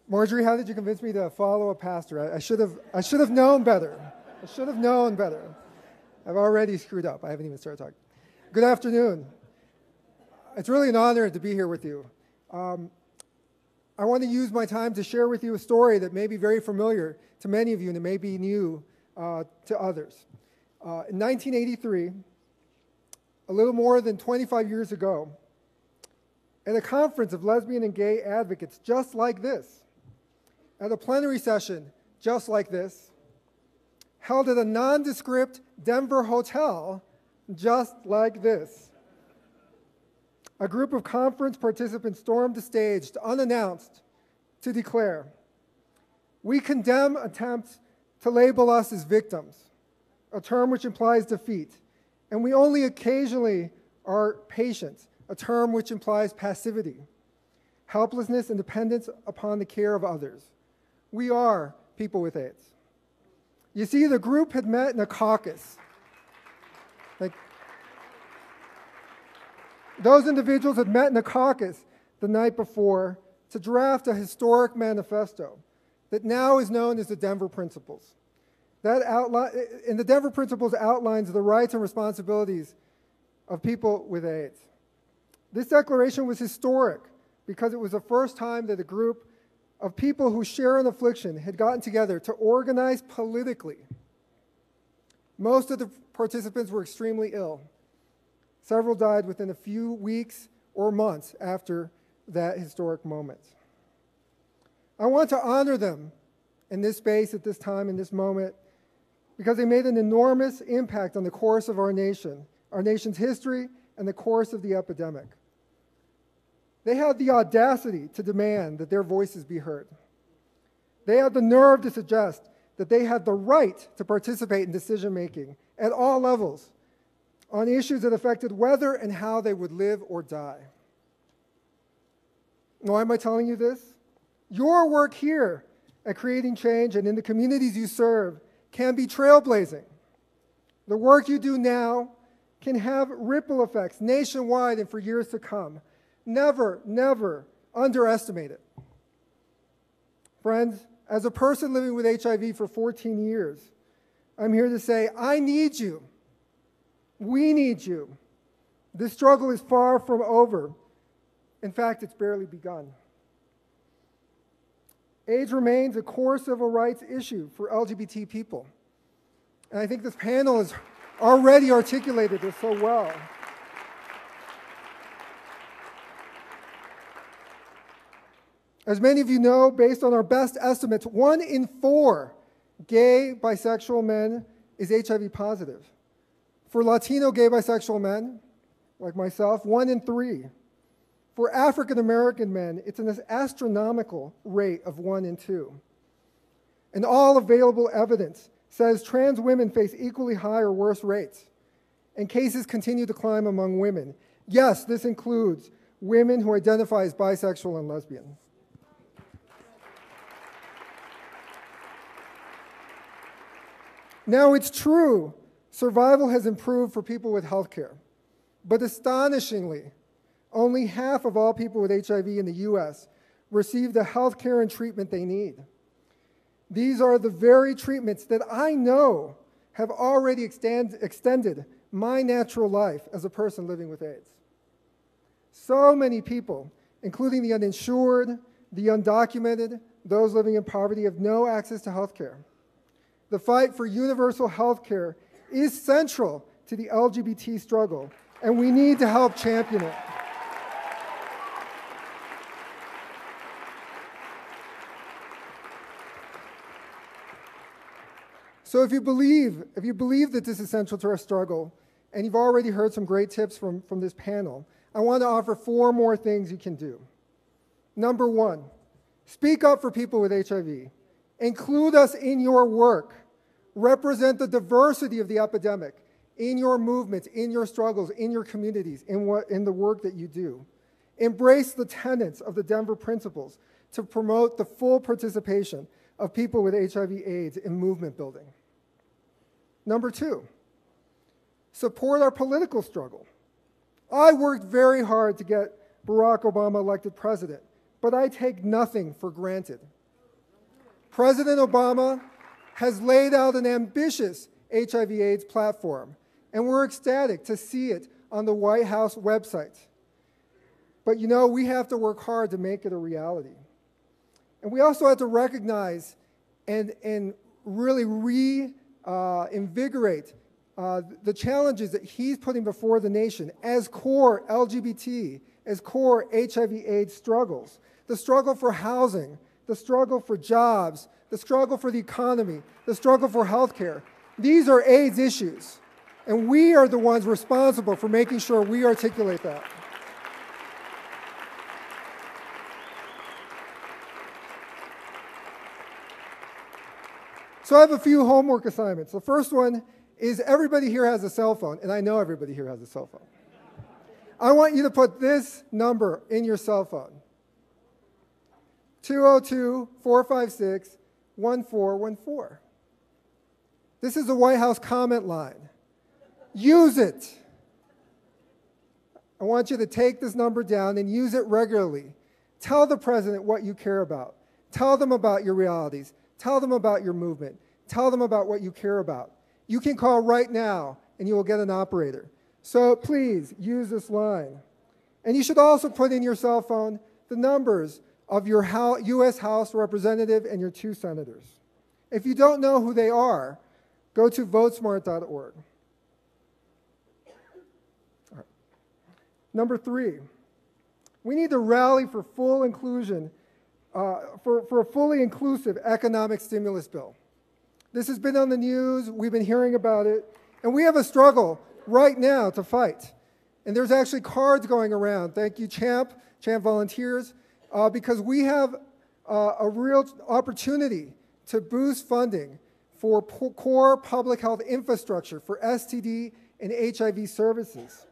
Marjorie, how did you convince me to follow a pastor? I should have known better. I should have known better. I've already screwed up. I haven't even started talking. Good afternoon. It's really an honor to be here with you. I want to use my time to share with you a story that may be very familiar to many of you and it may be new to others. In 1983, a little more than 25 years ago, at a conference of lesbian and gay advocates just like this, at a plenary session just like this, held at a nondescript Denver hotel just like this, a group of conference participants stormed the stage unannounced to declare, "We condemn attempts to label us as victims, a term which implies defeat, and we only occasionally are patients, a term which implies passivity, helplessness and dependence upon the care of others. We are people with AIDS." You see, the group had met in a caucus. Those individuals had met in a caucus the night before to draft a historic manifesto that now is known as the Denver Principles. And the Denver Principles outlines the rights and responsibilities of people with AIDS. This declaration was historic because it was the first time that a group of people who share an affliction had gotten together to organize politically. Most of the participants were extremely ill. Several died within a few weeks or months after that historic moment. I want to honor them in this space, at this time, in this moment, because they made an enormous impact on the course of our nation's history, and the course of the epidemic. They had the audacity to demand that their voices be heard. They had the nerve to suggest that they had the right to participate in decision-making at all levels on issues that affected whether and how they would live or die. Why am I telling you this? Your work here at Creating Change and in the communities you serve can be trailblazing. The work you do now can have ripple effects nationwide and for years to come. Never, never underestimate it. Friends, as a person living with HIV for 14 years, I'm here to say, I need you. We need you. This struggle is far from over. In fact, it's barely begun. AIDS remains a core civil rights issue for LGBT people. And I think this panel has already articulated this so well. As many of you know, based on our best estimates, 1 in 4 gay bisexual men is HIV positive. For Latino gay bisexual men, like myself, 1 in 3. For African American men, it's an astronomical rate of 1 in 2. And all available evidence says trans women face equally high or worse rates, and cases continue to climb among women. Yes, this includes women who identify as bisexual and lesbian. Now, it's true, survival has improved for people with health care, but astonishingly, only half of all people with HIV in the US receive the health care and treatment they need. These are the very treatments that I know have already extended my natural life as a person living with AIDS. So many people, including the uninsured, the undocumented, those living in poverty, have no access to health care. The fight for universal health care is central to the LGBT struggle, and we need to help champion it. So if you believe that this is central to our struggle, and you've already heard some great tips from this panel, I want to offer 4 more things you can do. Number 1, speak up for people with HIV. Include us in your work. Represent the diversity of the epidemic in your movements, in your struggles, in your communities, in the work that you do. Embrace the tenets of the Denver Principles to promote the full participation of people with HIV/AIDS in movement building. Number 2, support our political struggle. I worked very hard to get Barack Obama elected president, but I take nothing for granted. President Obama has laid out an ambitious HIV/AIDS platform, and we're ecstatic to see it on the White House website. But you know, we have to work hard to make it a reality. And we also have to recognize and really reinvigorate the challenges that he's putting before the nation as core LGBT, as core HIV/AIDS struggles. The struggle for housing, the struggle for jobs, the struggle for the economy, the struggle for healthcare. These are AIDS issues, and we are the ones responsible for making sure we articulate that. So I have a few homework assignments. The first one is everybody here has a cell phone, and I know everybody here has a cell phone. I want you to put this number in your cell phone. 202-456-1414. This is the White House comment line. Use it. I want you to take this number down and use it regularly. Tell the president what you care about. Tell them about your realities. Tell them about your movement. Tell them about what you care about. You can call right now and you will get an operator. So please use this line. And you should also put in your cell phone the numbers of your U.S. House representative and your 2 senators. If you don't know who they are, go to votesmart.org. Right. Number 3, we need to rally for full inclusion, for a fully inclusive economic stimulus bill. This has been on the news, we've been hearing about it, and we have a struggle right now to fight. And there's actually cards going around. Thank you, Champ volunteers, because we have a real opportunity to boost funding for core public health infrastructure for STD and HIV services.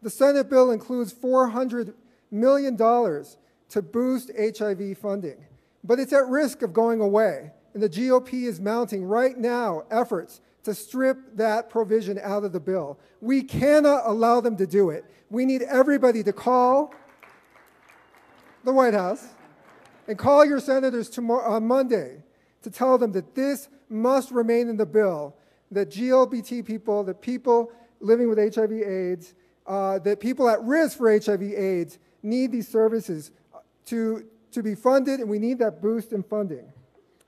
The Senate bill includes $400 million to boost HIV funding, but it's at risk of going away. And the GOP is mounting right now efforts to strip that provision out of the bill. We cannot allow them to do it. We need everybody to call the White House and call your senators on Monday to tell them that this must remain in the bill, that LGBT people, that people living with HIV/AIDS, that people at risk for HIV/AIDS need these services to be funded, and we need that boost in funding.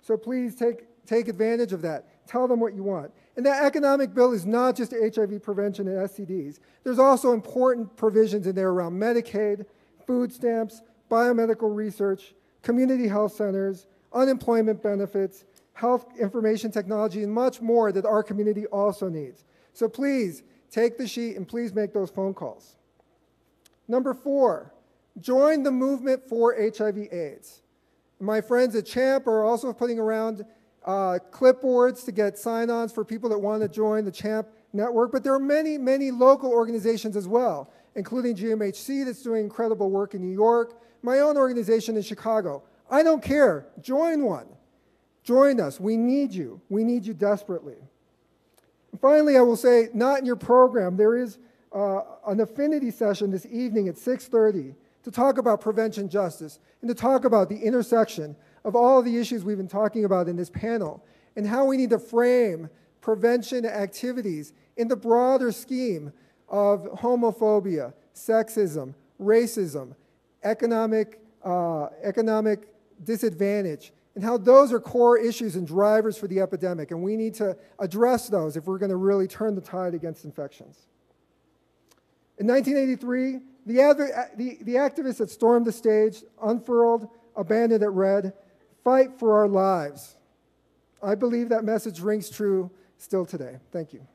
So please take advantage of that. Tell them what you want. And that economic bill is not just HIV prevention and STDs. There's also important provisions in there around Medicaid, food stamps, biomedical research, community health centers, unemployment benefits, health information technology, and much more that our community also needs. So please take the sheet and please make those phone calls. Number 4, join the movement for HIV/AIDS. My friends at CHAMP are also putting around clipboards to get sign-ons for people that want to join the CHAMP network, but there are many, many local organizations as well, including GMHC that's doing incredible work in New York, my own organization in Chicago. I don't care. Join one. Join us. We need you. We need you desperately. And finally, I will say, not in your program, there is an affinity session this evening at 6:30 to talk about prevention justice and to talk about the intersection of all of the issues we've been talking about in this panel and how we need to frame prevention activities in the broader scheme of homophobia, sexism, racism, economic disadvantage, and how those are core issues and drivers for the epidemic, and we need to address those if we're going to really turn the tide against infections. In 1983, the activists that stormed the stage, unfurled, abandoned at red, fight for our lives. I believe that message rings true still today. Thank you.